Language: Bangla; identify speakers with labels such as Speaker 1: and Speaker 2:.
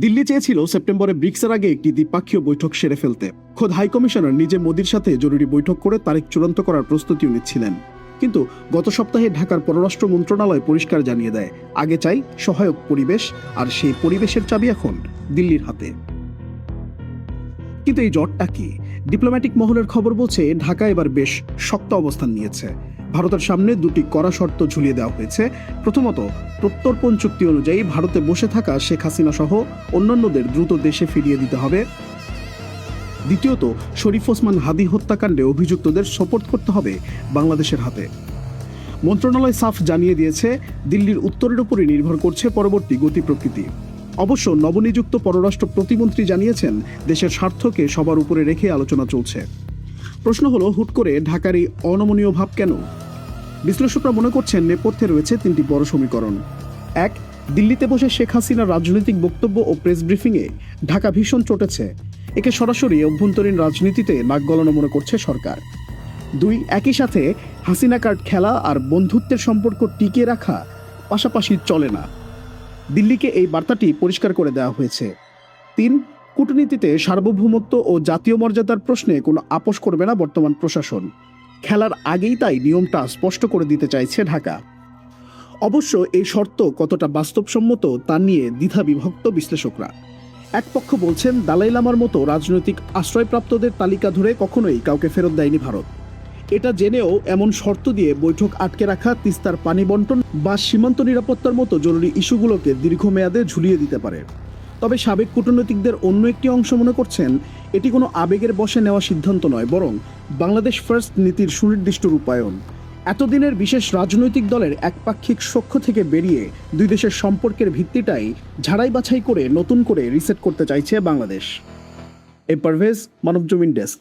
Speaker 1: দিল্লি চেয়েছিল সেপ্টেম্বরে ব্রিক্সের আগে একটি দ্বিপাক্ষীয় বৈঠক সেরে ফেলতে। খোদ হাই কমিশনার নিজে মোদির সাথে জরুরি বৈঠক করে তারিখ চূড়ান্ত করার প্রস্তুতিও নিচ্ছিলেন। কিন্তু গত সপ্তাহে ঢাকার পররাষ্ট্র মন্ত্রণালয় পরিষ্কার জানিয়ে দেয়, আগে চাই সহায়ক পরিবেশ, আর সেই পরিবেশের চাবি এখন দিল্লির হাতে। কিন্তু এই জটটা কি? ডিপ্লোম্যাটিক মহলের খবর বলছে ঢাকা এবার বেশ শক্ত অবস্থান নিয়েছে। ভারতের সামনে দুটি কড়া শর্ত ঝুলিয়ে দেওয়া হয়েছে। প্রথমত, প্রত্যর্পণ চুক্তি অনুযায়ী ভারতে বসে থাকা শেখ হাসিনা সহ অন্যান্যদের দ্রুত দেশে ফিরিয়ে দিতে হবে। দ্বিতীয়ত, শরীফ ওসমান হাদি হত্যাকাণ্ডে অভিযুক্তদের সোপর্দ করতে হবে বাংলাদেশের হাতে। মন্ত্রণালয় সাফ জানিয়ে দিয়েছে, দিল্লির উত্তরের উপরই নির্ভর করছে পরবর্তী গতি প্রকৃতি। অবশ্য নবনিযুক্ত পররাষ্ট্র প্রতিমন্ত্রী জানিয়েছেন, দেশের স্বার্থকে সবার উপরে রেখে আলোচনা চলছে। প্রশ্ন হলো, হুট করে ঢাকার এই অনমনীয় ভাব কেন? বিশ্লেষকরা মনে করছেন, নেপথ্যে রয়েছে তিনটি বড় সমীকরণ। এক, দিল্লিতে বসে শেখ হাসিনার রাজনৈতিক বক্তব্য ও প্রেস ব্রিফিংয়ে ঢাকা ভীষণ চটেছে। একে সরাসরি অভ্যন্তরীণ রাজনীতিতে নাক গলানো মনে করছে সরকার। দুই, একই সাথে হাসিনা কার্ড খেলা আর বন্ধুত্বের সম্পর্ক টিকিয়ে রাখা পাশাপাশি চলে না। দিল্লিকে এই বার্তাটি পরিষ্কার করে দেওয়া হয়েছে। তিন, কূটনীতিতে সার্বভৌমত্ব ও জাতীয় মর্যাদার প্রশ্নে কোনো আপোষ করবে না বর্তমান প্রশাসন। খেলার আগেই তাই নিয়মটা স্পষ্ট করে দিতে চাইছে ঢাকা। অবশ্য এই শর্ত কতটা বাস্তবসম্মত তা নিয়ে দ্বিধা বিভক্ত বিশ্লেষকরা। এক পক্ষ বলছেন, দালাই লামার মতো রাজনৈতিক আশ্রয়প্রাপ্তদের তালিকা ধরে কখনোই কাউকে ফেরত দেয়নি ভারত। এটা জেনেও এমন শর্ত দিয়ে বৈঠক আটকে রাখা তিস্তার পানি বন্টন বা সীমান্ত নিরাপত্তার মতো জরুরি ইস্যুগুলোকে দীর্ঘমেয়াদে ঝুলিয়ে দিতে পারে। তবে সাবেক কূটনীতিকদের অন্য একটি অংশ মনে করছেন, এটি কোনো আবেগের বশে নেওয়া সিদ্ধান্ত নয়, বরং বাংলাদেশ ফার্স্ট নীতির সুনির্দিষ্ট রূপায়ণ। এতদিনের বিশেষ রাজনৈতিক দলের একপাক্ষিক সখ্য থেকে বেরিয়ে দুই দেশের সম্পর্কের ভিত্তিটাই ঝাড়াই বাছাই করে নতুন করে রিসেট করতে চাইছে বাংলাদেশ। পারভেজ, মানবজমিন ডেস্ক।